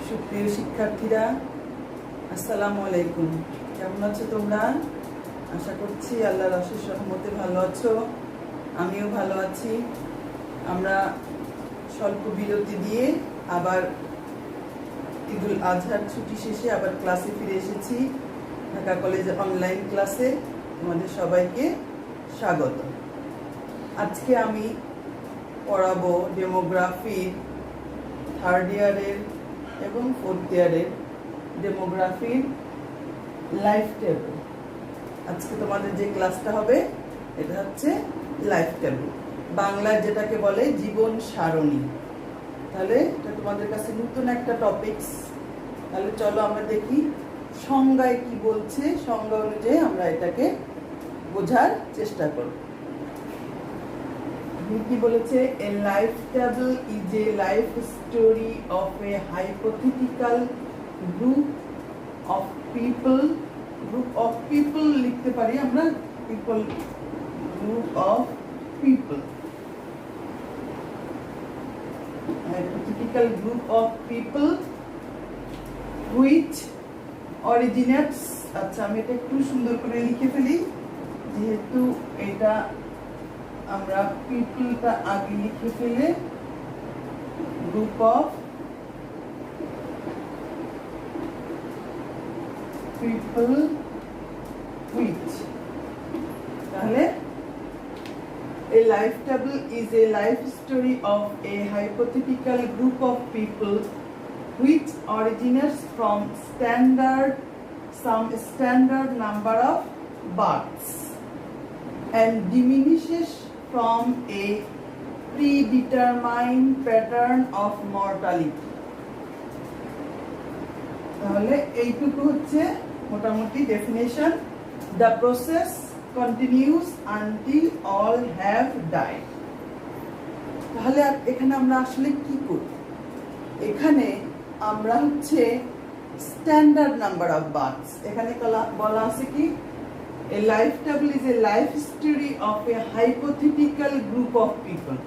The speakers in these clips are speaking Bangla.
সুপ্রিয় শিক্ষার্থীরা, আসসালামু আলাইকুম। কেমন আছো তোমরা? আশা করছি আল্লাহর অশেষ রহমতে ভালো আছো। আমিও ভালো আছি। আমরা স্বল্প বিরতি দিয়ে আবার ঈদুল আজহার ছুটি শেষে আবার ক্লাসে ফিরে এসেছি, ঢাকা কলেজে অনলাইন ক্লাসে। তোমাদের সবাইকে স্বাগত। আজকে আমি পড়াবো ডেমোগ্রাফির থার্ড ইয়ারের এবং ফোর্থ ইয়ারের ডেমোগ্রাফির লাইফ টেবল। আজকে তোমাদের যে ক্লাসটা হবে এটা হচ্ছে লাইফ টেবল, বাংলায় যেটাকে বলে জীবন সারণী। তাহলে এটা তোমাদের কাছে নতুন একটা টপিকস। তাহলে চলো আমরা দেখি সংজ্ঞায় কি বলছে, সংজ্ঞা অনুযায়ী আমরা এটাকে বোঝার চেষ্টা করব। কি বলেছে? এ life table is a life story of A hypothetical group of people. Group of people লিখতে পারি আমরা, people, group of people, hypothetical group of people which originates। আচ্ছা, আমি এটা একটু সুন্দর করে লিখে ফেলি, যেহেতু এটা আমরা পিপলটা আগে লিখে ফেলে গ্রুপ অফ পিপল which, তাহলে a life table is a life story of a hypothetical group of people which originates from some standard number of births and diminishes from a predetermined pattern of mortality। তাহলে এইটুকু হচ্ছে মোটামুটি definition. The process continues until all have died। তাহলে এখানে আমরা আসলে কি করি? এখানে আমরা হচ্ছে স্ট্যান্ডার্ড নাম্বার অফ বার্থস, এখানে বলা আছে কি a life table is a life story of a hypothetical group of people।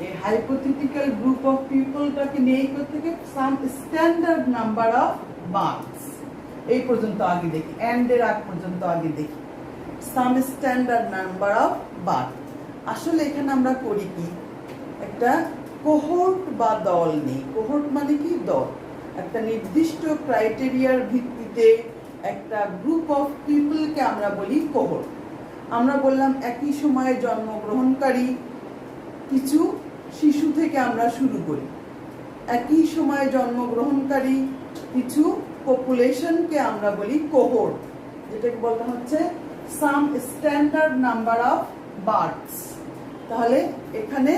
এই hypothetical group of people টাকে নিয়ে থেকে some standard number of births, এই পর্যন্ত আগে দেখি, এন্ড এর আগ পর্যন্ত আগে দেখি, some standard number of birth। আসলে এখানে আমরা করি কি, একটা কোহর্ট বা দল নেই। কোহর্ট মানে কি? দল। একটা নির্দিষ্ট ক্রাইটেরিয়ার ভিত্তিতে একটা গ্রুপ অফ পিপলকে আমরা বলি কোহর্ট। আমরা বললাম একই সময়ে জন্মগ্রহণকারী কিছু শিশু থেকে আমরা শুরু করি, একই সময়ে জন্মগ্রহণকারী কিছু পপুলেশনকে আমরা বলি কোহর্ট, যেটাকে বলা হচ্ছে সাম স্ট্যান্ডার্ড নাম্বার অফ বার্থস। তাহলে এখানে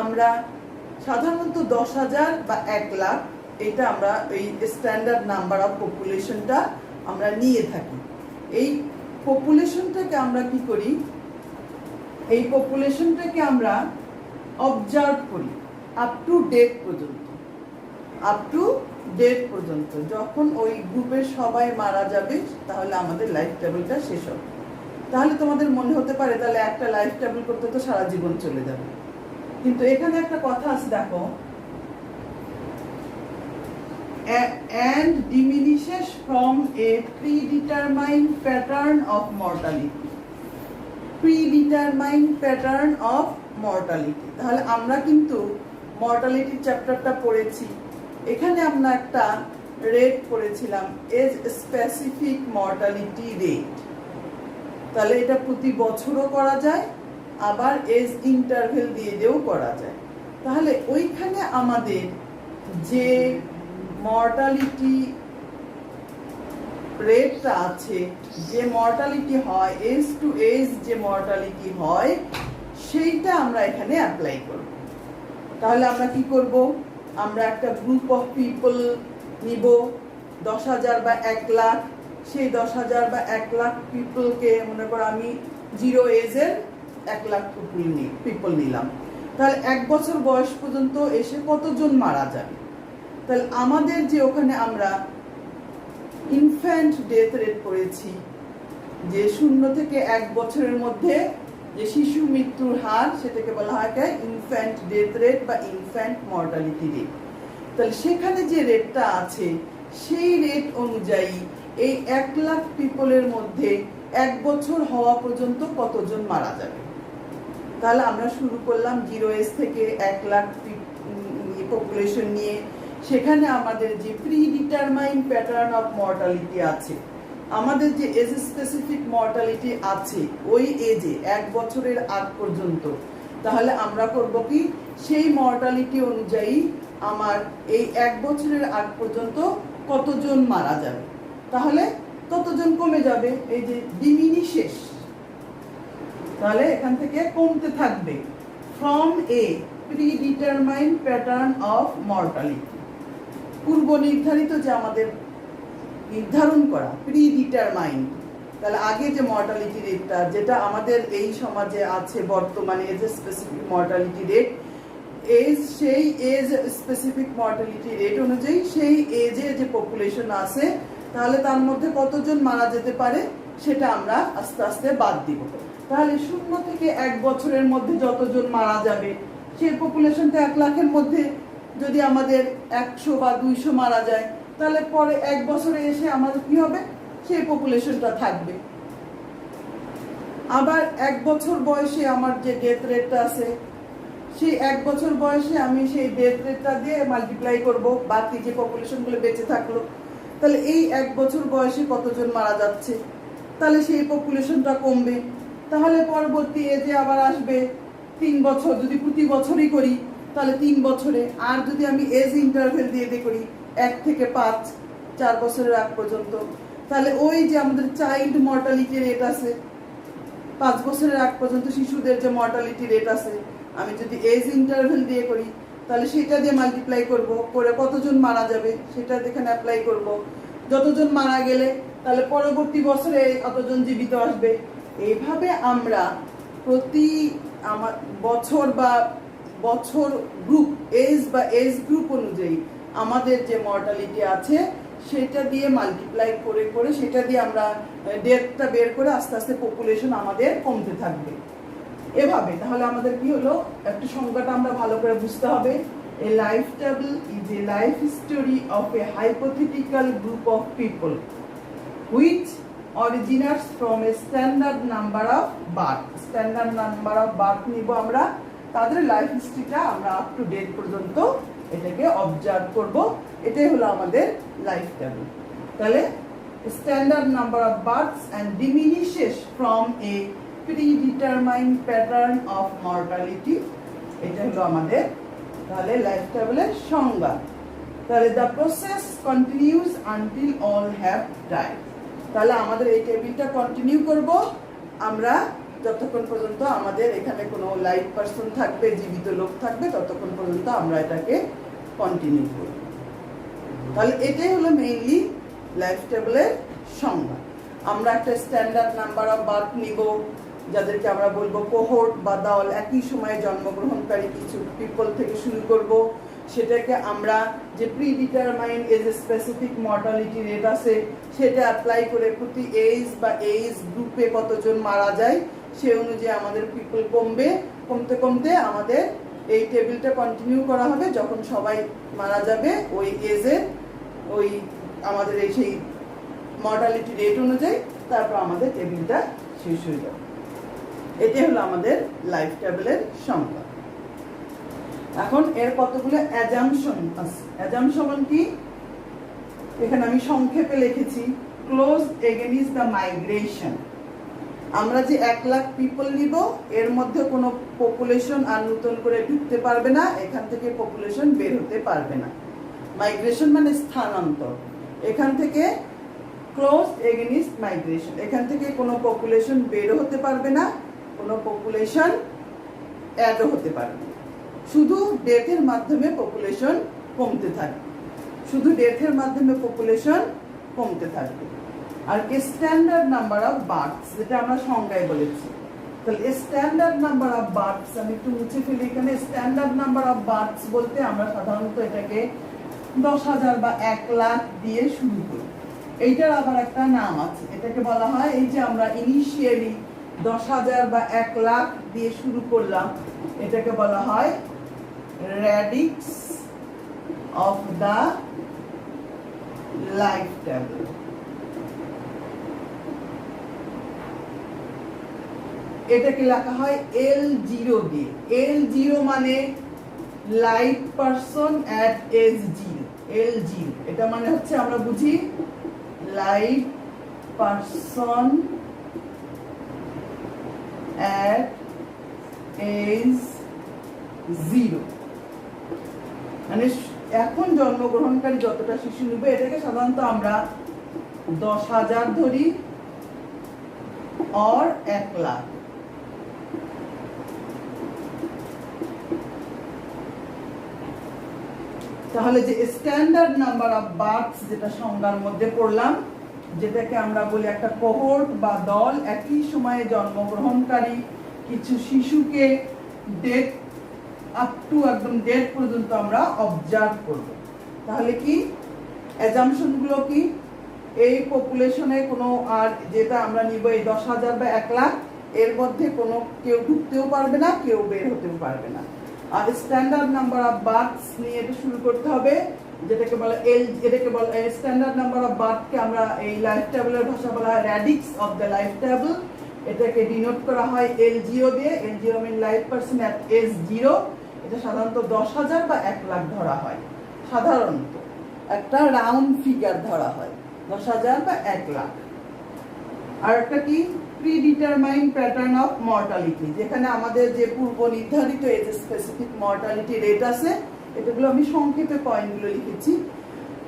আমরা সাধারণত 10,000 বা 1 লাখ, এটা আমরা এই স্ট্যান্ডার্ড নাম্বার অফ পপুলেশনটা আমরা নিয়ে থাকি। এই পপুলেশনটাকে আমরা কি করি? এই পপুলেশনটাকে আমরা অবজার্ভ করি আপ টু ডেট পর্যন্ত। আপ টু ডেট পর্যন্ত যখন ওই গ্রুপের সবাই মারা যাবে তাহলে আমাদের লাইফ টেবলটা শেষ হবে। তাহলে তোমাদের মনে হতে পারে তাহলে একটা লাইফ টেবল করতে তো সারা জীবন চলে যাবে, কিন্তু এখানে একটা কথা আছে, দেখো, and diminishes from a predetermined pattern of mortality। predetermined pattern of mortality, তাহলে আমরা কিন্তু মর্টালিটি চ্যাপ্টারটা পড়েছি। এখানে আমরা একটা রেট পড়েছিলাম, এজ স্পেসিফিক মর্টালিটি রেট। তাহলে এটা প্রতি বছরও করা যায়, আবার এজ ইন্টারভেল দিয়েও করা যায়। তাহলে ওইখানে আমাদের যে মর্টালিটি রেটটা আছে, যে মর্টালিটি হয়, এজ টু এজ যে মর্টালিটি হয়, সেইটা আমরা এখানে অ্যাপ্লাই করব। তাহলে আমরা কি করব? আমরা একটা গ্রুপ অফ পিপল নিব, 10,000 বা 1 লাখ। সেই 10,000 বা 1 লাখ পিপলকে, মনে করো আমি 0 এজের 1 লাখ পিপল নিলাম। তাহলে 1 বছর বয়স পর্যন্ত এসে কতজন মারা যাবে? তাহলে আমাদের যে ওখানে আমরা ইনফ্যান্ট ডেথ রেট করেছি, যে 0 থেকে 1 বছরের মধ্যে যে শিশু মৃত্যুর হার, সেটাকে বলা হয় ইনফ্যান্ট ডেথ রেট বা ইনফ্যান্ট মর্টালিটি রেট। তাহলে সেখানে যে রেটটা আছে সেই রেট অনুযায়ী এই 1 লাখ পিপলের মধ্যে 1 বছর হওয়া পর্যন্ত কতজন মারা যাবে। তাহলে আমরা শুরু করলাম 0 এজ থেকে 1 লাখ পপুলেশন নিয়ে। সেখানে আমাদের যে pre determined pattern of mortality আছে, আমাদের যে এজ স্পেসিফিক মর্টালিটি আছে ওই এজে 1 বছরের আগ পর্যন্ত, তাহলে আমরা করব কি সেই মর্টালিটি অনুযায়ী আমার এই 1 বছরের আগ পর্যন্ত কতজন মারা যাবে, তাহলে ততজন কমে যাবে। এই যে ডিমিনিশেস, তাহলে এখান থেকে কমতে থাকবে from a predetermined pattern of mortality. পূর্ব নির্ধারিত যে আমাদের নির্ধারণ করা প্রিডিটারমাইন্ড, তাহলে আগে যে মর্টালিটি রেটটা যেটা আমাদের এই সমাজে আছে বর্তমানে এজ স্পেসিফিক মর্টালিটি রেট, সেই এজ স্পেসিফিক মর্টালিটি রেট অনুযায়ী সেই এজে যে পপুলেশন আছে তাহলে তার মধ্যে কতজন মারা যেতে পারে সেটা আমরা আস্তে আস্তে বাদ দিব। তাহলে 0 থেকে 1 বছরের মধ্যে যতজন মারা যাবে সেই পপুলেশনটা 1 লাখের মধ্যে যদি আমাদের 100 বা 200 মারা যায়, তাহলে পরে 1 বছরে এসে আমাদের কি হবে, সেই পপুলেশনটা থাকবে। আবার 1 বছর বয়সে আমার যে ডেথ রেটটা আছে, সেই 1 বছর বয়সে আমি সেই ডেথ রেটটা দিয়ে মাল্টিপ্লাই করব বাকি যে পপুলেশনগুলো বেঁচে থাকলো, তাহলে এই 1 বছর বয়সে কতজন মারা যাচ্ছে, তাহলে সেই পপুলেশনটা কমবে। তাহলে পরবর্তী এজে আবার আসবে 3 বছর, যদি প্রতি বছরই করি তাহলে 3 বছরে, আর যদি আমি এজ ইন্টারভেল দিয়ে করি 1 থেকে 5, 4 বছরের আগ পর্যন্ত, তাহলে ওই যে আমাদের চাইল্ড মর্টালিটি রেট আছে 5 বছরের আগ পর্যন্ত শিশুদের যে মর্টালিটি রেট আছে, আমি যদি এজ ইন্টারভেল দিয়ে করি তাহলে সেটা দিয়ে মাল্টিপ্লাই করব, করে কতজন মারা যাবে সেটা এখানে অ্যাপ্লাই করব। যতজন মারা গেলে তাহলে পরবর্তী বছরে কতজন জীবিত আসবে। এইভাবে আমরা প্রতি বছর বা বছর গ্রুপ এজ বা এজ গ্রুপ অনুযায়ী আমাদের যে মর্টালিটি আছে সেটা দিয়ে মাল্টিপ্লাই করে করে সেটা দিয়ে আমরা ডেথটা বের করে আস্তে আস্তে পপুলেশন আমাদের কমতে থাকবে এভাবে। তাহলে আমাদের কি হলো, একটা সংজ্ঞাটা আমরা ভালো করে বুঝতে হবে। A life table is a life story of a hypothetical group of people which originates from a standard number of birth. Standard number of birth নিব আমরা, তাদের লাইফ হিস্ট্রিটা আমরা আপ টু ডেট পর্যন্ত এটাকে অবজার্ভ করব। এটাই হলো আমাদের লাইফ টেবিল। তাহলে standard number of births and diminishes from a predetermined pattern of mortality, এটা হলো আমাদের তাহলে লাইফ টেবিলের সংজ্ঞা। তাহলে the process continues until all have died. তাহলে আমাদের এই টেবিলটা কন্টিনিউ করব আমরা যতক্ষণ পর্যন্ত আমাদের এখানে কোনো লাইভ পারসন থাকবে, জীবিত লোক থাকবে, ততক্ষণ পর্যন্ত আমরা এটাকে কন্টিনিউ করব। তাহলে এটাই হলো মেইনলি লাইফ টেবিলের সংজ্ঞা। আমরা একটা স্ট্যান্ডার্ড নাম্বার অফ বার্থ নিব, যাদেরকে আমরা বলবো কোহর্ট বা দল, একই সময়ে জন্মগ্রহণকারী কিছু পিপল থেকে শুরু করব। সেটাকে আমরা যে predetermined as a specific mortality rate আছে সেটা অ্যাপ্লাই করে প্রতি এজ বা এজ গ্রুপে কতজন মারা যায় সে অনুযায়ী আমাদের পিপল কমবে। কমতে কমতে আমাদের এই টেবিলটা কন্টিনিউ করা হবে, যখন সবাই মারা যাবে ওই এজে ওই আমাদের এই সেই মর্টালিটি রেট অনুযায়ী, তারপর আমাদের টেবিলটা শেষ হয়ে যাবে। এটাই হলো আমাদের লাইফ টেবিলের সংজ্ঞা। এখন এর কতগুলো অ্যাজাম্পশন আছে। অ্যাজাম্পশন কি, এখানে আমি সংক্ষেপে লিখেছি ক্লোজ এগেইনস্ট দ্য মাইগ্রেশন। আমরা যে 1 লাখ পিপল নিব এর মধ্যে কোনো পপুলেশন আর নতুন করে ঢুকতে পারবে না, এখান থেকে পপুলেশন বের হতে পারবে না। মাইগ্রেশন মানে স্থানান্তর। এখান থেকে ক্লোজ এগেইনস্ট মাইগ্রেশন, এখান থেকে কোনো পপুলেশন বের হতে পারবে না, কোনো পপুলেশন অ্যাডও হতে পারবে না। শুধু ডেথের মাধ্যমে পপুলেশন কমতে থাকবে, শুধু ডেথের মাধ্যমে পপুলেশন কমতে থাকবে। আর স্ট্যান্ডার্ড নাম্বার অফ বার্থস, যেটা আমরা সংজ্ঞায় বলেছি। তাহলে স্ট্যান্ডার্ড নাম্বার অফ বার্থস আমি একটু মুছে ফেলি। এখানে স্ট্যান্ডার্ড নাম্বার অফ বার্থস বলতে আমরা সাধারণত এটাকে 10,000 বা 1 লাখ দিয়ে শুরু করি। এইটার আবার একটা নাম আছে, এটাকে বলা হয়, এই যে আমরা ইনিশিয়ালি 10,000 বা 1 লাখ দিয়ে শুরু করলাম, এটাকে বলা হয় radix of the life table. এটাকে লেখা হয় L0 দিয়ে। L0 মানে live person at S0। L0 এটা মানে হচ্ছে আমরা বুঝি লাইভ পারসন অ্যাট S0 মানে এখন জন্মগ্রহণকারী যতটা শিশু নেবে এটাকে সাধারণত আমরা 10,000 ধরি or 1 লাখ। তাহলে যে স্ট্যান্ডার্ড নাম্বার অফ বার্থস যেটা সংজ্ঞার মধ্যে পড়লাম, যেটাকে আমরা বলি একটা কোহর্ট বা দল, একই সময়ে জন্মগ্রহণকারী কিছু শিশুকে ডেথ আপ টু একদম ডেথ পর্যন্ত আমরা অবজার্ভ করব। তাহলে কি অ্যাজাম্পশন গুলো কি? এই পপুলেশনে কোনো আর যেটা আমরা নিব এই 10,000 বা 1 লাখ, এর মধ্যে কোনো কেউ ঢুকতেও পারবে না, কেউ বের হতেও পারবে না। আর স্ট্যান্ডার্ড নাম্বার অফ বার্থস নিয়ে এটা শুরু করতে হবে, যেটাকে বলে এটাকে বলে স্ট্যান্ডার্ড নাম্বার অফ বার্থকে আমরা এই লাইফ টেবিলের ভাষা বলা হয় radix of the life table. এটাকে ডিনোট করা হয় L0 দিয়ে। L0 mean life person at S0। এটা সাধারণত 10,000 বা 1 লাখ ধরা হয়, সাধারণত একটা রাউন্ড ফিগার ধরা হয় 10,000 বা 1 লাখ। আর একটা কি প্রিডিটারমাইন্ড প্যাটার্ন অফ মর্টালিটি, যেখানে আমাদের যে পূর্ব নির্ধারিত এজ স্পেসিফিক মর্টালিটি রেট আছে, এটাগুলো আমি সংক্ষেপে পয়েন্টগুলো লিখেছি।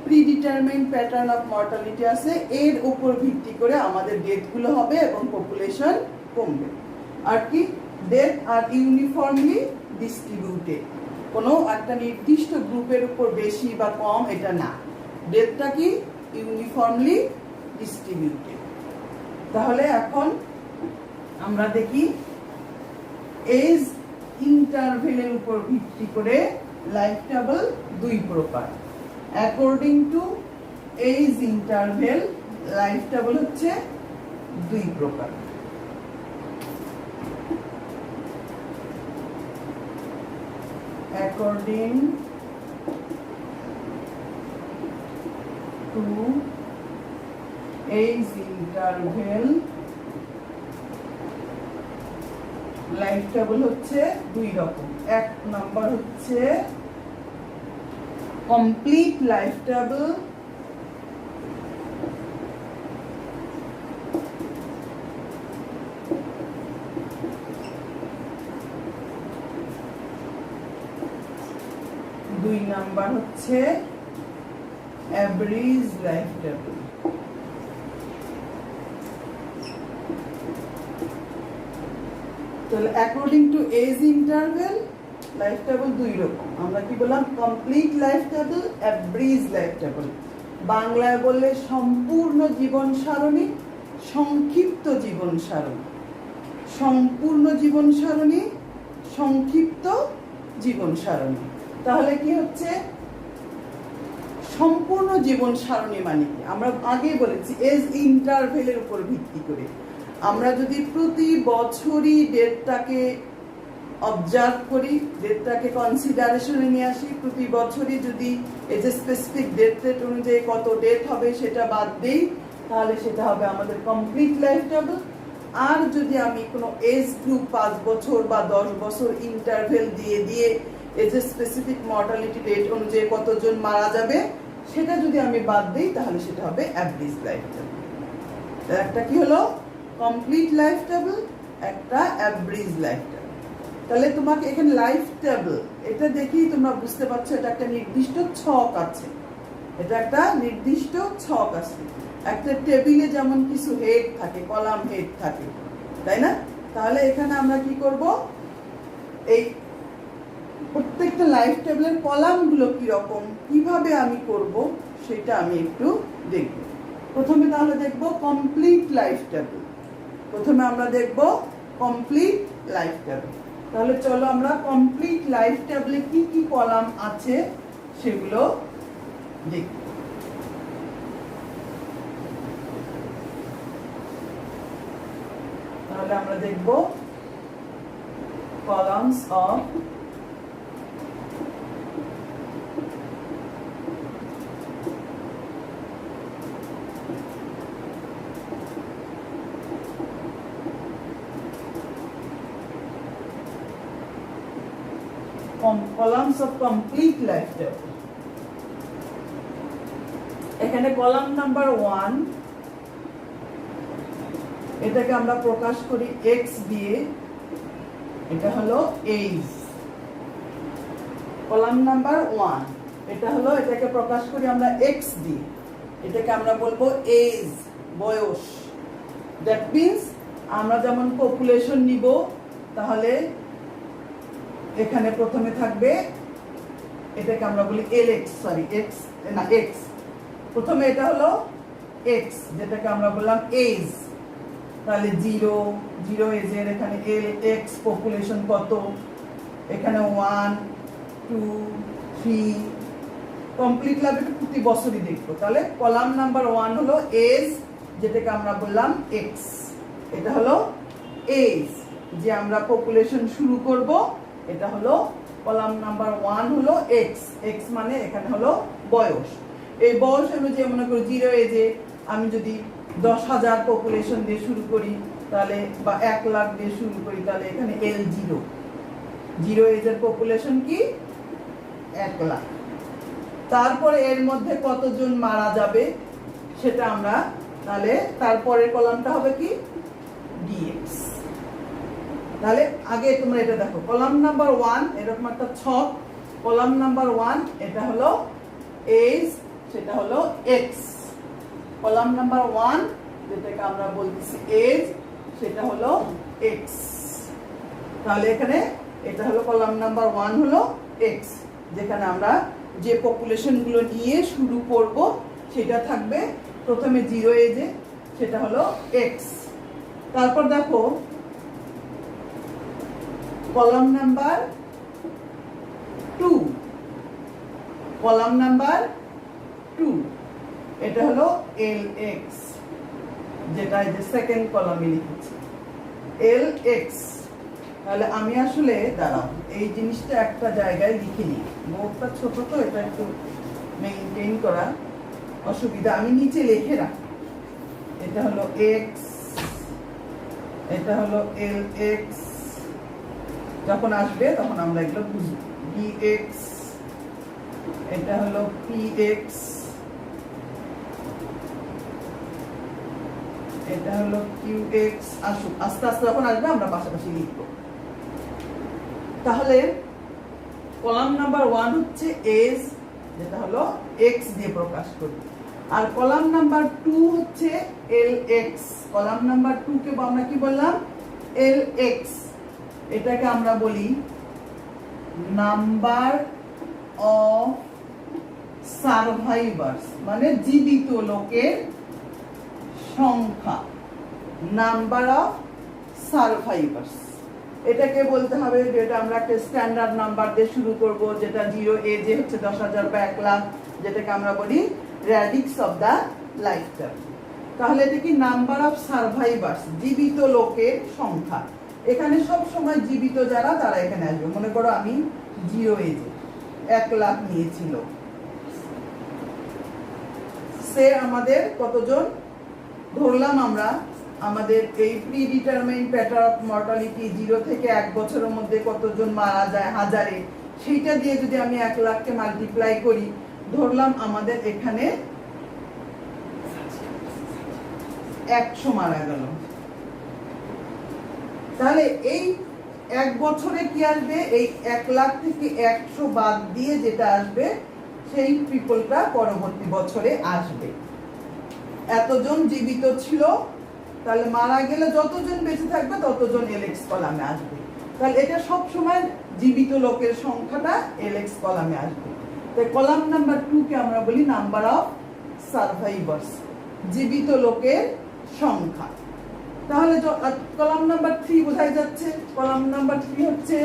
প্রিডিটারমাইন্ড প্যাটার্ন অফ মর্টালিটি আছে, এর উপর ভিত্তি করে আমাদের ডেথগুলো হবে এবং পপুলেশন কমবে। আর কি ডেথ আর ইউনিফর্মলি ডিস্ট্রিবিউটেড, কোনো একটা নির্দিষ্ট গ্রুপের উপর বেশি বা কম এটা না, ডেথটা কি ইউনিফর্মলি ডিস্ট্রিবিউটেড। তাহলে এখন আমরা দেখি এজ ইন্টারভেলের উপর ভিত্তি করে লাইফ টেবল 2 প্রকার। According to age interval life table হচ্ছে 2 প্রকার। According to age interval life table হচ্ছে 2 রকম। 1 নাম্বার হচ্ছে কমপ্লিট লাইফ টেবল, দুই নাম্বার হচ্ছে অ্যাভারেজ লাইফ টেবল। তাহলে according to age interval life table 2 রকম। আমরা কি বললাম? Complete life table, average life table. বাংলায় বললে সম্পূর্ণ জীবন সারণী, সংক্ষিপ্ত জীবন সারণী। সম্পূর্ণ জীবন সারণী, সংক্ষিপ্ত জীবন সারণী। তাহলে কি হচ্ছে সম্পূর্ণ জীবন সারণী মানে কি? আমরা আগেই বলেছি এজ ইন্টারভেলের উপর ভিত্তি করে আমরা যদি প্রতি বছরই ডেটটাকে অবজার্ভ করি, ডেটটাকে কনসিডারেশনে নিয়ে আসি, প্রতি বছরই যদি এজ এ স্পেসিফিক ডেট অনুযায়ী কত ডেট হবে সেটা বাদ দেই, তাহলে সেটা হবে আমাদের কমপ্লিট লাইফ টেবল। আর যদি আমি কোনো এজ গ্রুপ 5 বছর বা 10 বছর ইন্টারভেল দিয়ে দিয়ে age a specific mortality rate অনুযায়ী কতজন মারা যাবে সেটা যদি আমি বাদ দিই, তাহলে সেটা হবে অ্যাভারেজ লাইফ টেবল। একটা কি হলো কমপ্লিট লাইফ টেবল, একটা অ্যাভারেজ লাইফ টেবল। তাহলে তোমাকে এখানে লাইফ টেবল এটা দেখেই তোমরা বুঝতে পারছো এটা একটা নির্দিষ্ট ছক আছে, এটা একটা নির্দিষ্ট ছক আছে। একটা টেবিলে যেমন কিছু হেড থাকে, কলাম হেড থাকে, তাই না? তাহলে এখানে আমরা কি করব, এই প্রত্যেকটা লাইফ টেবিলের কলামগুলো কিরকম, কিভাবে আমি করব সেটা আমি একটু দেখব। প্রথমে তাহলে দেখব কমপ্লিট লাইফ টেবিল। প্রথমে আমরা দেখব কমপ্লিট লাইফ টেবিল। তাহলে চলো আমরা কমপ্লিট লাইফ টেবিলে কি কি কলাম আছে সেগুলো দেখব। তাহলে আমরা দেখব columns of columns of complete lifetime. এখানে কলাম নাম্বার 1 এটাকে আমরা প্রকাশ করি x দিয়ে, এটা হলো এজ। কলাম নাম্বার 1 এটা হলো, এটাকে প্রকাশ করি আমরা x দিয়ে, এটাকে আমরা বলবো এজ, বয়স। দ্যাট মিন্স আমরা যেমন পপুলেশন নিব, তাহলে এখানে প্রথমে থাকবে, এটাকে আমরা বলি lx, সরি x না x, প্রথমে এটা হলো x যেটাকে আমরা বললাম এজ, তাহলে 0 এজের এখানে lx পপুলেশন কত, এখানে 1 2 3 কমপ্লিট লাইফ প্রতি বছরই দেখবো। তাহলে কলাম নাম্বার 1 হলো এজ, যেটাকে আমরা বললাম x, এটা হলো এজ যে আমরা পপুলেশন শুরু করব, এটা হলো কলাম নাম্বার 1 হলো x মানে এখানে হলো বয়স। এই বয়স অনুযায়ী মনে করি 0 এজে আমি যদি 10,000 পপুলেশন দিয়ে শুরু করি, তাহলে বা 1 লাখ দিয়ে শুরু করি, তাহলে এখানে L0 এজের পপুলেশন কি 1 লাখ। তারপরে এর মধ্যে কতজন মারা যাবে সেটা আমরা, তাহলে তারপরের কলামটা হবে কি dx। তাহলে আগে তোমরা এটা দেখো, কলাম নাম্বার 1 এরকম একটা ছক, কলাম নাম্বার 1 এটা হলো এজ, সেটা হলো x। কলাম নাম্বার 1 যেটাকে আমরা বলতেছি এজ, সেটা হলো x। তাহলে এখানে এটা হলো কলাম নাম্বার 1 হলো x, যেখানে আমরা যে পপুলেশন গুলো নিয়ে শুরু করব সেটা থাকবে প্রথমে 0 এজে, সেটা হলো x। তারপর দেখো কলাম নাম্বার 2, কলাম নাম্বার 2 এটা হলো lx, যেটা এই যে সেকেন্ড কলামে লিখেছি lx। তাহলে আমি আসলে দাঁড়াও এই জিনিসটা একটা জায়গায় লিখে নিই, বোর্ডটা ছোট তো এটা একটু মেইনটেইন করা অসুবিধা, আমি নিচে লিখে রাখি। এটা হলো x, এটা হলো lx, যখন আসবে তখন আমরা এগুলো বুঝব। dx, এটা হলো px, এটা হলো qx। আসুক আস্তে আস্তে যখন আসবে আমরা পাশাপাশি লিখব। তাহলে কলাম নাম্বার 1 হচ্ছে এজ, যেটা হলো x দিয়ে প্রকাশ করি, আর কলাম নাম্বার 2 হচ্ছে lx। কলাম নাম্বার 2 কে আমরা কি বললাম lx, এটাকে আমরা বলি নাম্বার অফ সারভাইভার্স, মানে জীবিত লোকের সংখ্যা, নাম্বার অফ সারভাইভার্স। এটাকে বলতে হবে যেটা আমরা একটা স্ট্যান্ডার্ড নাম্বার দিয়ে শুরু করব, যেটা 0 এজে হচ্ছে 10,000 বা 1 লাখ, যেটাকে আমরা বলি র্যাডিক্স অফ দা লাইফটাইম। তাহলে এটা কি নাম্বার অফ সারভাইভার্স, জীবিত লোকের সংখ্যা। এখানে সব সময় জীবিত যারা তারা এখানে আসবে। মনে করো আমি 0 এজে 1 লাখ নিয়েছিল, সে আমাদের কতজন ধরলাম আমরা, আমাদের এই pre determined pattern of mortality 0 থেকে 1 বছরের মধ্যে কতজন মারা যায় হাজারে, সেইটা দিয়ে যদি আমি 1 লাখকে মাল্টিপ্লাই করি, ধরলাম আমাদের এখানে 100 মারা গেল। তাহলে এই 1 বছরে কি আসবে, এই 1 লাখ থেকে 100 বাদ দিয়ে যেটা আসবে সেই পিপলটা পরবর্তী বছরে আসবে। এতজন জীবিত ছিল, তাহলে মারা গেলে যতজন বেঁচে থাকবে ততজন lx কলামে আসবে। তাহলে এটা সব সময় জীবিত লোকের সংখ্যাটা lx কলামে আসবে। তাই কলাম নাম্বার 2 কে আমরা বলি নাম্বার অফ সারভাইভার্স, জীবিত লোকের সংখ্যা। তাহলে কলাম নাম্বার 3 বোঝাই যাচ্ছে, কলাম নাম্বার 3 হচ্ছে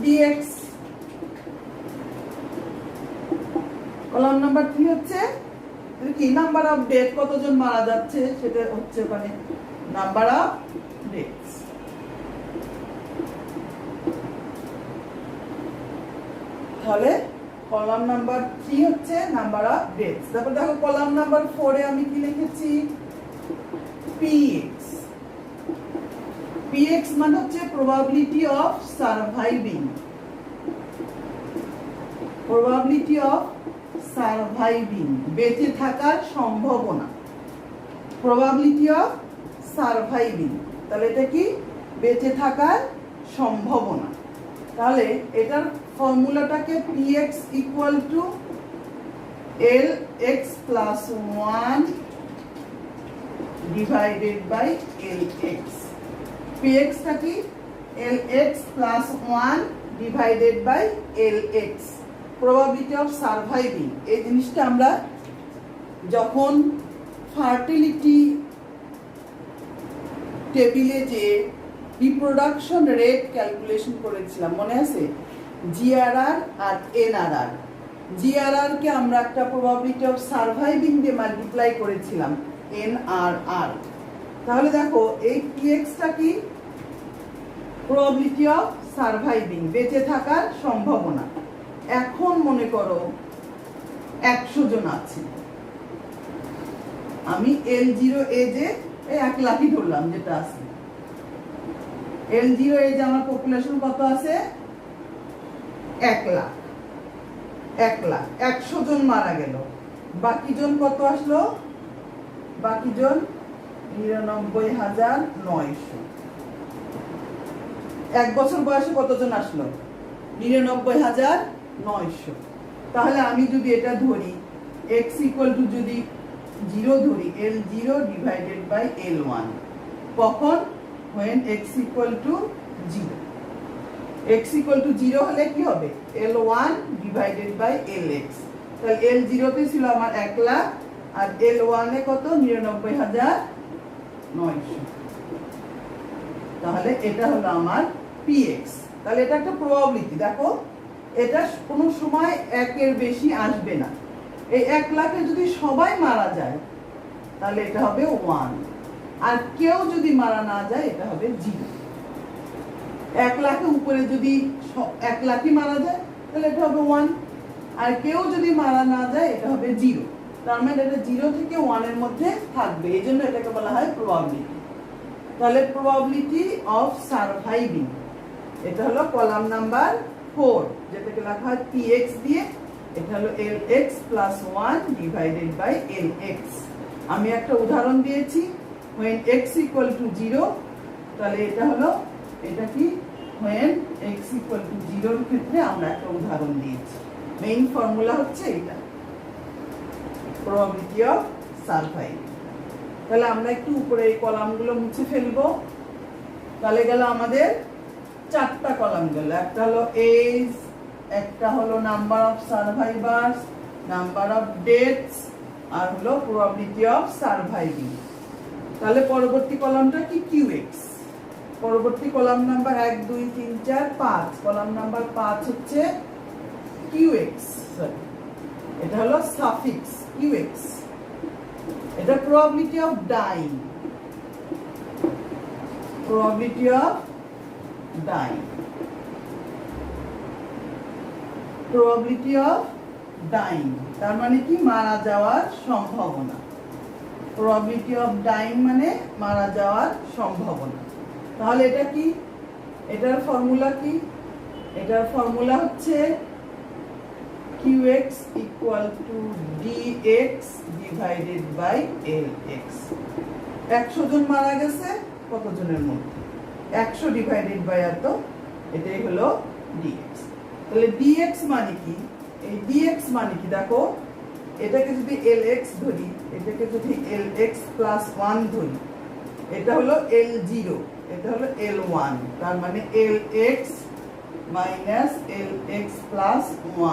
dx। কলাম নাম্বার 3 হচ্ছে কি নাম্বার অফ ডেথ, কতজন মারা যাচ্ছে সেটা হচ্ছে ওখানে নাম্বার অফ ডেথস। তাহলে কলাম নাম্বার 3 হচ্ছে নাম্বার অফ ডেথস। তারপর দেখো কলাম নাম্বার 4 এ আমি কি লিখেছি px। px মানে হচ্ছে probability of surviving, probability of surviving, বেঁচে থাকার সম্ভাবনা, প্রবাবিলিটি অফ সারভাইভিং, তাহলে এটা কি বেঁচে থাকার সম্ভাবনা। তাহলে এটার ফর্মুলাটাকে px equal to lx plus 1 divided by lx, px টা কি lx plus 1 divided by lx, probability of surviving. এই জিনিসটা আমরা যখন ফার্টিলিটি টেবিলে যে রিপ্রোডাকশন রেট ক্যালকুলেশন করেছিলাম মনে আছে, জিআরআর আর এনআরআর। জিআরআর কে আমরা একটা প্রবাবিলিটি অফ সারভাইভিং দিয়ে মাল্টিপ্লাই করেছিলাম এনআরআর। তাহলে দেখো এই পিএক্সটা কি প্রবাবিলিটি অফ সারভাইভিং, বেঁচে থাকার সম্ভাবনা। এখন মনে করো 100 জন আছে, আমি L0 এজে 1 লাখই ধরলাম যেটা আছে, L0 এজে আমার পপুলেশন কত আছে 1 লাখ, 1 লাখ 100 জন মারা গেল, বাকি জন কত আসলো, বাকি জন 99,900। 1 বছর বয়সে কতজন আসলো 99,900। তাহলে আমি যদি এটা ধরি x ইকুয়াল টু যদি 0 ধরি, L0 ডিভাইডেড বাই L1, কখন when x equal to 0, x equal to 0 হলে কি হবে L1 ডিভাইডেড বাই Lx। তাহলে L0 তে ছিল আমার 1 লাখ আর L1 এ কত 99,900। তাহলে এটা হলো আমার px। তাহলে এটা একটা প্রবাবিলিটি, দেখো এটা কোনো সময় 1 এর বেশি আসবে না। এই 1 লাখে যদি সবাই মারা যায় তাহলে এটা হবে 1, আর কেউ যদি মারা না যায় এটা হবে 0। 1 লাখের উপরে যদি 1 লাখই মারা যায় তাহলে এটা হবে 1, আর কেউ যদি মারা না যায় এটা হবে 0। তার মানে এটা 0 থেকে 1 এর মধ্যে থাকবে, এই জন্য এটাকে বলা হয় প্রবাবিলিটি। তাহলে প্রবাবিলিটি অফ সারভাইভিং, এটা হলো কলাম নাম্বার 4, যেটাকে লেখা হয় px দিয়ে, এটা হলো lx plus 1 divided by lx। আমি একটা উদাহরণ দিয়েছি when x equal to 0, তাহলে এটা হলো, এটা কি when x equal to 0 এর ক্ষেত্রে আমরা একটা উদাহরণ দিয়েছি। মেইন ফর্মুলা হচ্ছে এটা, প্রবাবিলিটি অফ সারভাইভিং। তাহলে আমরা একটু উপরে এই কলামগুলো মুছে ফেলবো। তাহলে গেল আমাদের 4টা কলাম গেল, একটা হলো এজ, একটা হলো number of survivors, number of deaths, আর হলো প্রবাবিলিটি অফ সারভাইভিং। তাহলে পরবর্তী কলামটা কি qx, পরবর্তী কলাম নাম্বার 1 2 3 4 5, কলাম নাম্বার 5 হচ্ছে qx, সরি এটা হলো সাফিক্স qx, এটা probability of dying, probability of dying, probability of dying তার মানে কি মারা যাওয়ার সম্ভাবনা, প্রবাবিলিটি অফ ডাইং মানে মারা যাওয়ার সম্ভাবনা। তাহলে এটা কি, এটার ফর্মুলা কি, এটার ফর্মুলা হচ্ছে qx equal to dx divided by lx। 100 জন মারা গেছে কত জনের মধ্যে, 100 ডিভাইডেড বাই এত, এটাই হলো dx। তাহলে dx মানে কি, এই dx মানে কি দেখো, এটাকে যদি lx ধরি, এটাকে যদি lx প্লাস 1 ধরি, এটা হলো L0, এটা হলো L1, তার মানে lx minus lx plus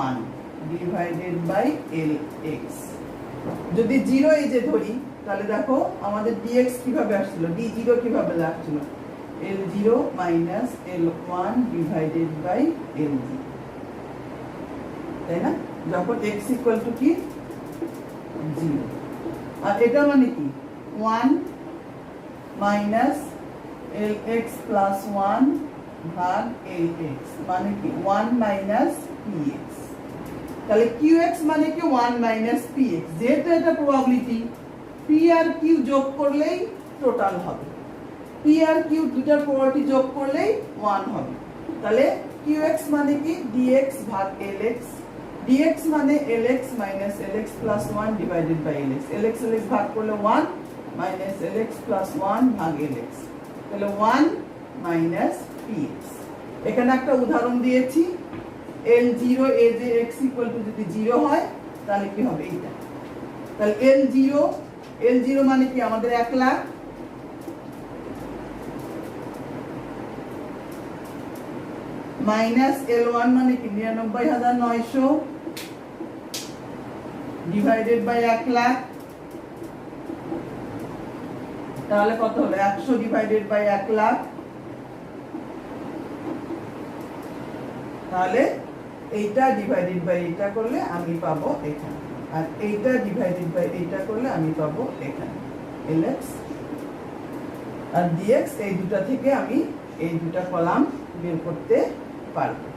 1 divided by lx। যদি 0 এই যে ধরি তাহলে দেখো আমাদের dx কিভাবে আসছিল, d0 কিভাবে আসছিল, L0 minus L1 divided by L0, তাই না, যখন x ইকুয়াল টু কি 0। আর এটা মানে কি 1 মাইনাস lx প্লাস 1 ভাগ lx, মানে কি 1 মাইনাস px। তাহলে qx মানে কি 1 মাইনাস px, যেহেতু এটা প্রবাবিলিটি, p আর q যোগ করলেই টোটাল হবে, p আর q দুটার প্রবাবিলিটি যোগ করলেই 1 হবে। তাহলে qx মানে কি dx ভাগ lx, dx মানে lx minus lx plus 1 divided by lx, lx lx ভাগ করলে 1 minus lx plus 1 ভাগ lx, তাহলে 1 minus px। এখানে একটা উদাহরণ দিয়েছি, L0 a যে x equal to যদি 0 হয় তাহলে কি হবে এটা, তাহলে L0 মানে কি আমাদের 1 লাখ, মাইনাস L1 মানে কি 99,900 ডিভাইডেড বাই 1 লাখ, তাহলে কত হলো 100 ডিভাইডেড বাই 1 লাখ, তাহলে এইটা ডিভাইডেড বাই এটা করলে আমি পাবো এখানে, আর এইটা ডিভাইডেড বাই এইটা করলে আমি পাবো এখানে lx আর dx। এই দুটা থেকে আমি এই দুটা কলাম বের করতে পারবো।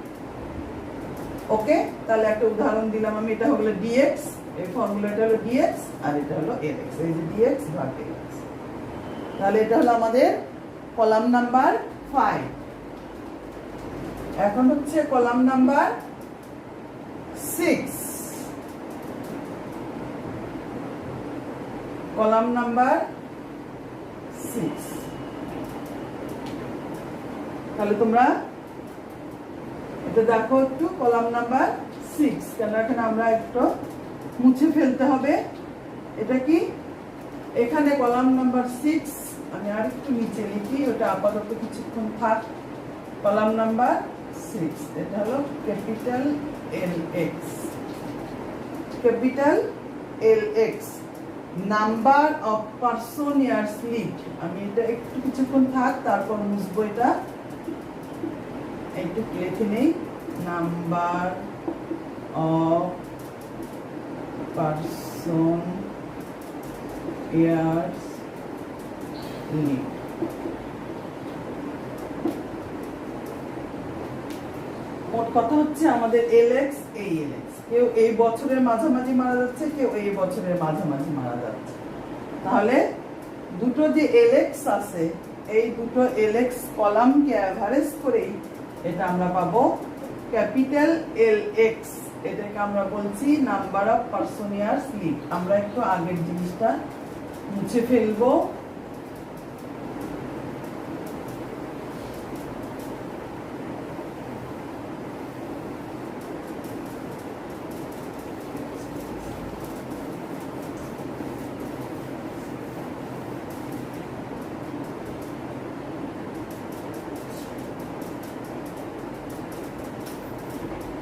ওকে, তাহলে একটা উদাহরণ দিলাম আমি, এটা হলো dx, এই ফর্মুলাটা হলো dx আর এটা হলো lx, এই যে dx ভাগ lx। তাহলে এটা হলো আমাদের কলাম নাম্বার 5। এখন হচ্ছে কলাম নাম্বার 6, কলাম নাম্বার 6। তাহলে তোমরা এটা দেখো একটু, কলাম নাম্বার 6, কেন এখানে আমরা একটু মুছে ফেলতে হবে। এটা কি, এখানে কলাম নাম্বার 6 আমি আর একটু নিচে লিখি, ওটা আপাতত কিছুক্ষণ থাক। কলাম নাম্বার 6, এটা হলো capital LX, capital LX, number of person years lived. আমি এটা একটু কিছুক্ষণ থাক, তারপর মুছবো এটা, একটু লিখে নেই, number of person years lived. মোট কথা হচ্ছে আমাদের LX, এই LX, কেউ এই বছরের মাঝামাঝি মারা যাচ্ছে, কেউ এই বছরের মাঝামাঝি মারা যাচ্ছে। তাহলে দুটো যে LX আছে, এই দুটো LX কলামকে অ্যাভারেজ করেই এটা আমরা পাবো ক্যাপিটাল LX। এটাকে আমরা বলছি number of person years live. আমরা একটু আগের জিনিসটা মুছে ফেলবো।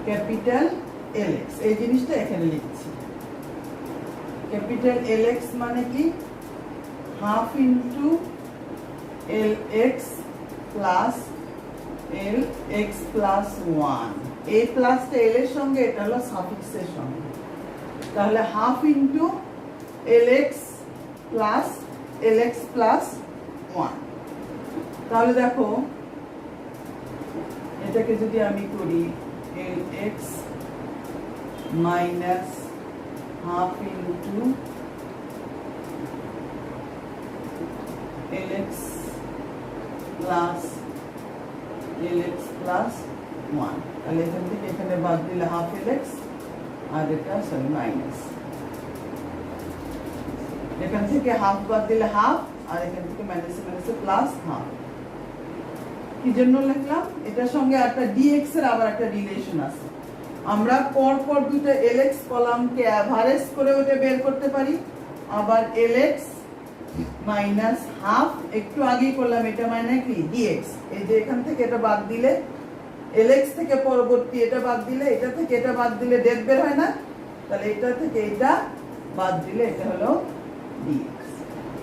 ক্যাপিটাল LX, এই জিনিসটা এখানে লিখছি। ক্যাপিটাল LX মানে কি, half into LX plus LX plus 1। এই প্লাসটা L এর সঙ্গে, এটা হলো সাফিক্সের সঙ্গে, তাহলে half into LX plus LX plus 1। তাহলে দেখো এটাকে যদি আমি করি LX minus half into LX plus LX plus 1, তাহলে এখান থেকে এখানে বাদ দিলে হাফ LX আর এটা সরি মাইনাস, এখান থেকে হাফ বাদ দিলে হাফ আর এখান থেকে মাইনাসে মাইনাসে প্লাস হাফ। কি জন্য লিখলাম, এটার সঙ্গে একটা dx এর আবার একটা রিলেশন আছে। আমরা পর পর দুটো LX কলামকে অ্যাভারেজ করে ওটা বের করতে পারি, আবার LX মাইনাস হাফ একটু আগেই করলাম, এটা মানে কি dx। এই যে এখান থেকে এটা বাদ দিলে, LX থেকে পরবর্তী এটা বাদ দিলে, এটা থেকে এটা বাদ দিলে ডেট বের হয় না, তাহলে এটা থেকে এটা বাদ দিলে এটা হলো dx।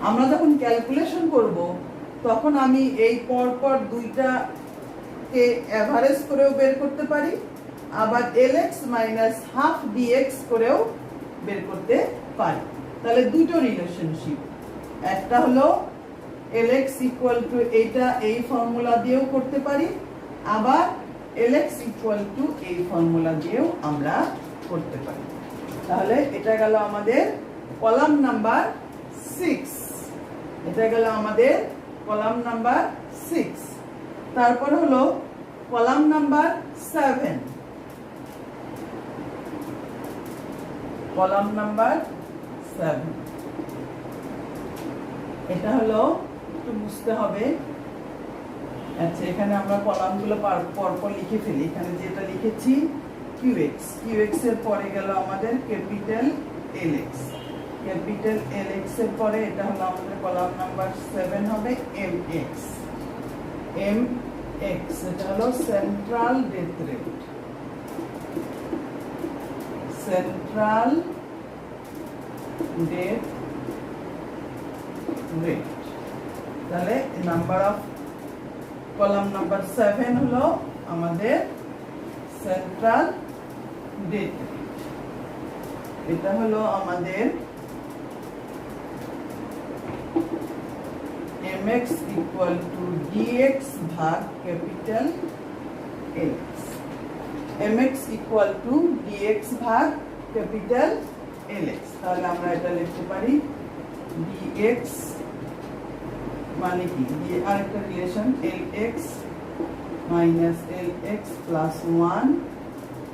আমরা যখন ক্যালকুলেশন করব তখন আমি এই পরপর দুইটাকে অ্যাভারেজ করেও বের করতে পারি, আবার LX মাইনাস হাফ dx করেও বের করতে পারি। তাহলে দুটো রিলেশনশিপ, একটা হলো LX ইকুয়াল টু এইটা, এই ফর্মুলা দিয়েও করতে পারি, আবার LX ইকুয়াল টু এই ফর্মুলা দিয়েও আমরা করতে পারি। তাহলে এটা গেল আমাদের কলাম নাম্বার 6, এটা গেল আমাদের কলাম নাম্বার 6। তারপর হলো কলাম নাম্বার 7। Column number 7। এটা হলো একটু বুঝতে হবে। আচ্ছা, এখানে আমরা কলামগুলো পরপর লিখে ফেলি। এখানে যেটা লিখেছি কিউএক্স এর পরে গেল আমাদের ক্যাপিটাল এলএক্স, ক্যাপিটাল এলএক্স এর পরে এটা হলো আমাদের কলাম নাম্বার 7 হবে এমএক্স। এটা হলো central death rate, central death rate. তাহলে নাম্বার অফ কলাম নাম্বার 7 হলো আমাদের সেন্ট্রাল ডেট রেট। এটা হলো আমাদের mx ইকুয়াল টু dx ভাগ capital Lx। mx equal to dx ভাগ ক্যাপিটাল Lx। তাহলে আমরা এটা লিখতে পারি dx মানে কি, আরেকটা relation Lx minus Lx plus 1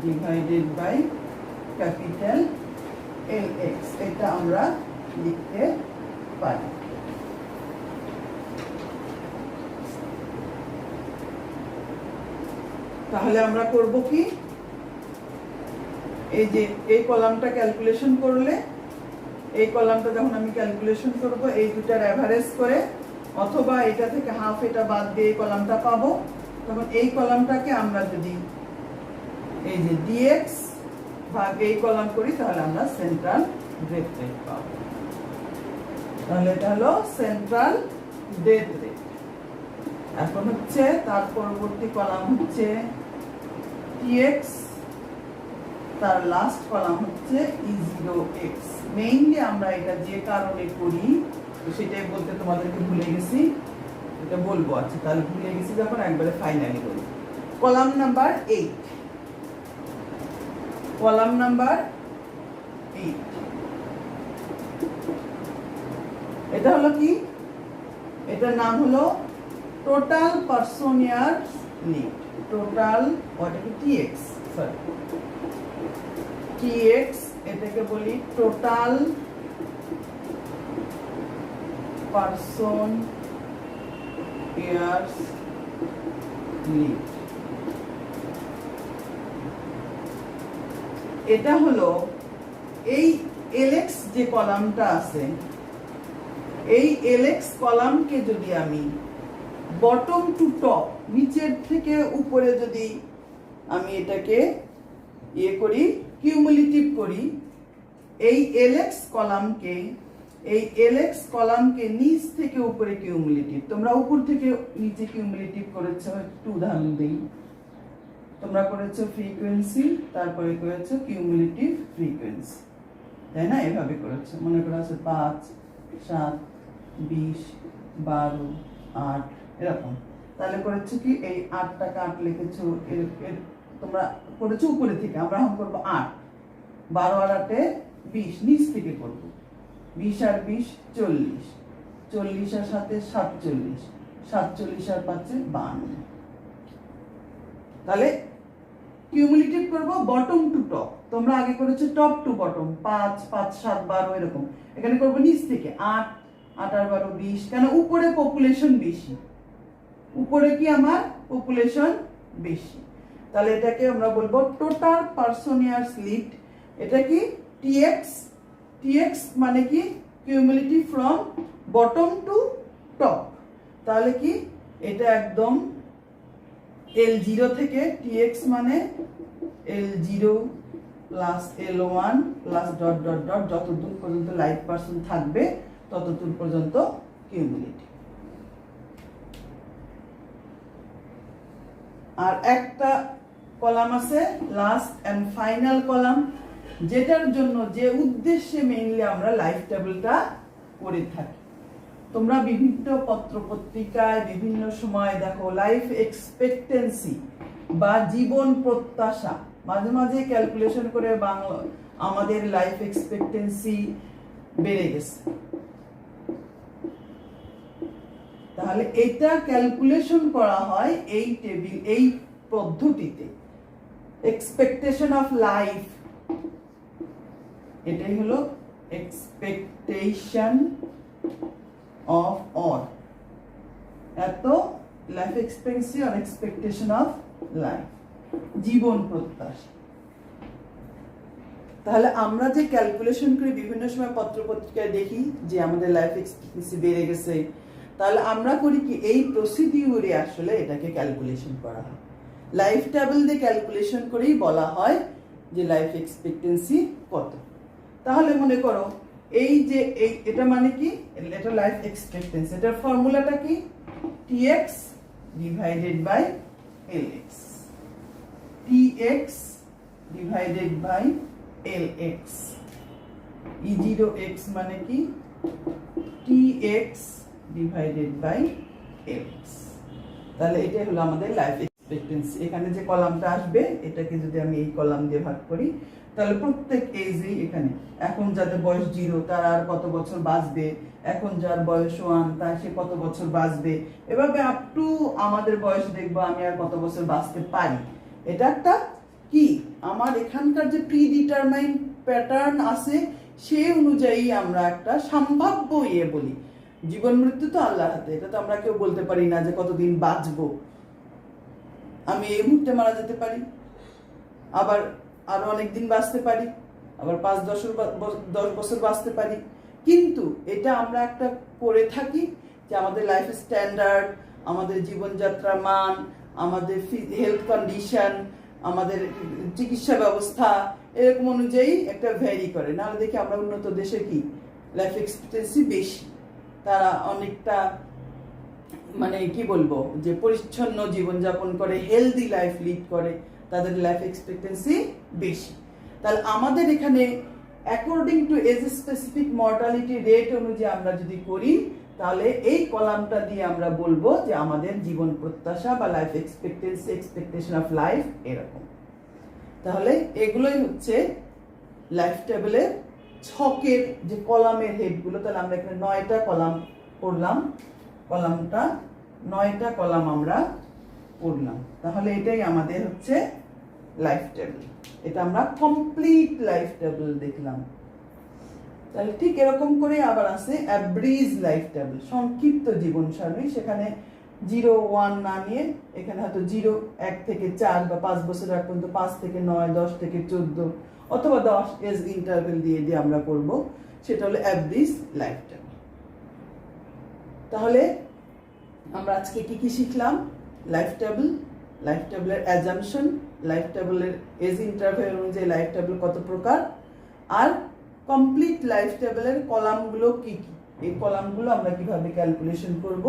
divided by capital Lx। এটা আমরা লিখতে পারি। তাহলে আমরা করব কি, এই যে এই কলামটা ক্যালকুলেশন করলে, এই কলামটা যখন আমি ক্যালকুলেশন করব এই দুটার এভারেজ করে, অথবা এটা থেকে হাফ এটা বাদ দিয়ে এই কলামটা পাবো, তখন এই কলামটাকে আমরা যদি এই যে dx ভাগ এই কলাম করি তাহলে আমরা সেন্ট্রাল ডেথ রেট পাবো। তাহলে এটা হলো সেন্ট্রাল ডেথ রেট। এখন হচ্ছে তার পরবর্তী কলাম হচ্ছে tx, তার লাস্ট কলাম হচ্ছে e0x। মেইনলি আমরা এটা যে কারণে করি সেটাই বলতে তোমাদেরকে ভুলে গেছি, এটা বলবো। আচ্ছা, তাহলে ভুলে গেছি যখন একবারে ফাইনালি বলি। কলাম নাম্বার 8, কলাম নাম্বার 8 এটা হলো কি, এটার নাম হলো total person years live. Total ওটাকে tx, সরি tx, এটাকে বলি টোটাল পার্সন ইয়ার্স লিভ। এটা হলো এই lx যে কলামটা আছে, এই lx কলামকে যদি আমি বটম টু টপ, নিচের থেকে উপরে যদি আমি এটাকে করি, কিউমুলেটিভ করি, এই lx কলামকে নিচ থেকে উপরে কিউমুলেটিভ, তোমরা উপর থেকে নিচে কিউমুলেটিভ করেছো। একটু উদাহরণ দিই, তোমরা করেছো ফ্রিকোয়েন্সি, তারপরে করেছো কিউমুলেটিভ ফ্রিকোয়েন্সি, তাই না? এভাবে করেছো। মনে করো আছে 5, 7, 20, 12, 8 এরকম। তাহলে করেছো কি, এই 8টাকে 8 লিখেছো, তোমরা করেছো উপরে থেকে, আমরা এখন করবো 8, 12 আর 8 20, নিচ থেকে করবো 20 আর 20 40, 40 আর 7 47, 47 আর 5 52। তাহলে কিউমুলেটিভ করবো বটম টু টপ। তোমরা আগে করেছো টপ টু বটম, 5, 5, 7, 12 এরকম। এখানে করবো নিচ থেকে 8, 8 আর 12 20। কেন? উপরে পপুলেশন বেশি, উপরে কি আমার পপুলেশন বেশি। তাহলে এটাকে আমরা বলবো টোটাল পার্সন ইয়ার্স লিভড। এটা কি tx মানে কি cumulative from bottom to top. তাহলে কি এটা একদম L0 থেকে tx মানে L0 plus L1 plus dot dot dot, যতদূর পর্যন্ত লাইভ পার্সন থাকবে ততদূর পর্যন্ত কিউমুলেটিভ। আর একটা কলাম আছে লাস্ট এন্ড ফাইনাল কলাম, যেটার জন্য যে উদ্দেশ্যে মেইনলি আমরা লাইফ টেবিলটা করে থাকি। তোমরা বিভিন্ন পত্র পত্রিকায় বিভিন্ন সময় দেখো লাইফ এক্সপেক্টেন্সি বা জীবন প্রত্যাশা, মাঝে মাঝে ক্যালকুলেশন করে বাংলা আমাদের লাইফ এক্সপেক্টেন্সি বেড়ে গেছে। তাহলে এটা ক্যালকুলেশন করা হয় এই টেবিল, এই পদ্ধতিতে। এক্সপেকটেশন অফ লাইফ এটাই হলো এক্সপেকটেশন অফ অর, এত life expectancy or expectation of life, জীবন প্রত্যাশা। তাহলে আমরা যে ক্যালকুলেশন করি বিভিন্ন সময় পত্রপত্রিকায় দেখি যে আমাদের লাইফ এক্সপেক্টেন্সি বেড়ে গেছে, তাহলে আমরা করি কি এই প্রসিডিউরে আসলে এটাকে ক্যালকুলেশন করা হয়, লাইফ টেবিল দিয়ে ক্যালকুলেশন করেই বলা হয় যে লাইফ এক্সপেক্টেন্সি কত। তাহলে মনে করো এই যে এটা মানে কি, এটা লাইফ এক্সপেক্টেন্সি, এটার ফর্মুলাটা কি, tx divided by lx, tx divided by lx, e0x মানে কি tx ডিভাইডেড বাই lx। তাহলে এটা হলো আমাদের লাইফ এক্সপেক্টেন্সি। এখানে যে কলামটা আসবে এটাকে যদি আমি এই কলাম দিয়ে ভাগ করি, তাহলে প্রত্যেক এজেই এখানে এখন যাদের বয়স 0 তারা আর কত বছর বাঁচবে, এখন যার বয়স 1 তার সে কত বছর বাঁচবে, এভাবে আপ টু আমাদের বয়স দেখবো আমি আর কত বছর বাঁচতে পারি। এটা একটা কি আমার এখানকার যে প্রিডিটারমাইন প্যাটার্ন আছে সে অনুযায়ী আমরা একটা সম্ভাব্য বলি। জীবন মৃত্যু তো আল্লাহর হাতে, এটা তো আমরা কেউ বলতে পারি না যে কতদিন বাঁচবো। আমি এই মুহূর্তে মারা যেতে পারি, আবার আরো অনেকদিন বাঁচতে পারি, আবার 5-10 বছর বাঁচতে পারি। কিন্তু এটা আমরা একটা করে থাকি যে আমাদের লাইফ স্ট্যান্ডার্ড, আমাদের জীবনযাত্রার মান, আমাদের হেলথ কন্ডিশন, আমাদের চিকিৎসা ব্যবস্থা এরকম অনুযায়ী একটা ভ্যারি করে। নাহলে দেখি আমরা উন্নত দেশে কি লাইফ এক্সপেক্টেন্সি বেশি, তারা অনেকটা মানে কি বলবো যে পরিচ্ছন্ন জীবনযাপন করে, হেলদি লাইফ লিড করে, তাদের লাইফ এক্সপেক্টেন্সি বেশি। তাহলে আমাদের এখানে according to age specific mortality rate অনুযায়ী আমরা যদি করি, তাহলে এই কলামটা দিয়ে আমরা বলবো যে আমাদের জীবন প্রত্যাশা বা life expectancy, expectation of life এরকম। তাহলে এগুলোই হচ্ছে লাইফ টেবিলের ছকের যে কলামের হেডগুলো। তাহলে আমরা এখানে 9টা কলাম পড়লাম, কলামটা 9টা কলাম আমরা পড়লাম। তাহলে এটাই আমাদের হচ্ছে লাইফ টেবিল। এটা আমরা কমপ্লিট লাইফ টেবিল দেখলাম। তাহলে ঠিক এরকম করে আবার আছে অ্যাব্রিজ লাইফ টেবিল, সংক্ষিপ্ত জীবন সারণী। সেখানে 0, 1 না নিয়ে এখানে হয়তো 0, 1 থেকে 4 বা 5 বছর আগ পর্যন্ত 5 থেকে 9, 10 থেকে 14 অথবা 10 এজ ইন্টারভেল দিয়ে আমরা করব। সেটা হলো অ্যাব্রিজ লাইফ টেবিল। তাহলে আমরা আজকে কি শিখলাম? লাইফ টেবিল, লাইফ টেবিলের অ্যাজাম্পশন, লাইফ টেবিলের এজ ইন্টারভেল অনুযায়ী লাইফ টেবিল কত প্রকার, আর কমপ্লিট লাইফ টেবিলের কলামগুলো কি কি, এই কলামগুলো আমরা কিভাবে ক্যালকুলেশন করব।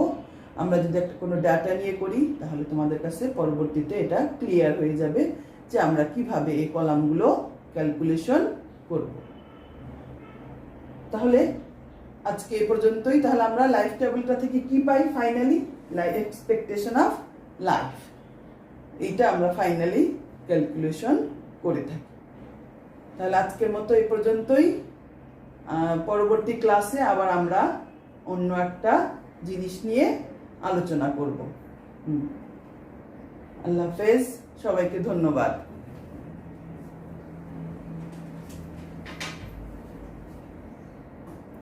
আমরা যদি একটা কোনো ডাটা নিয়ে করি তাহলে তোমাদের কাছে পরবর্তীতে এটা ক্লিয়ার হয়ে যাবে যে আমরা কিভাবে এই কলামগুলো ক্যালকুলেশন করব। তাহলে আজকে এই পর্যন্তই। তাহলে আমরা লাইফ টেবিলটা থেকে কি পাই? Finally life expectation of life, এইটা আমরা ফাইনালি ক্যালকুলেশন করে থাকি। তাহলে আজকের মতো এই পর্যন্তই। পরবর্তী ক্লাসে আবার আমরা অন্য একটা জিনিস নিয়ে আলোচনা করব। আল্লাহ হাফেজ, সবাইকে ধন্যবাদ।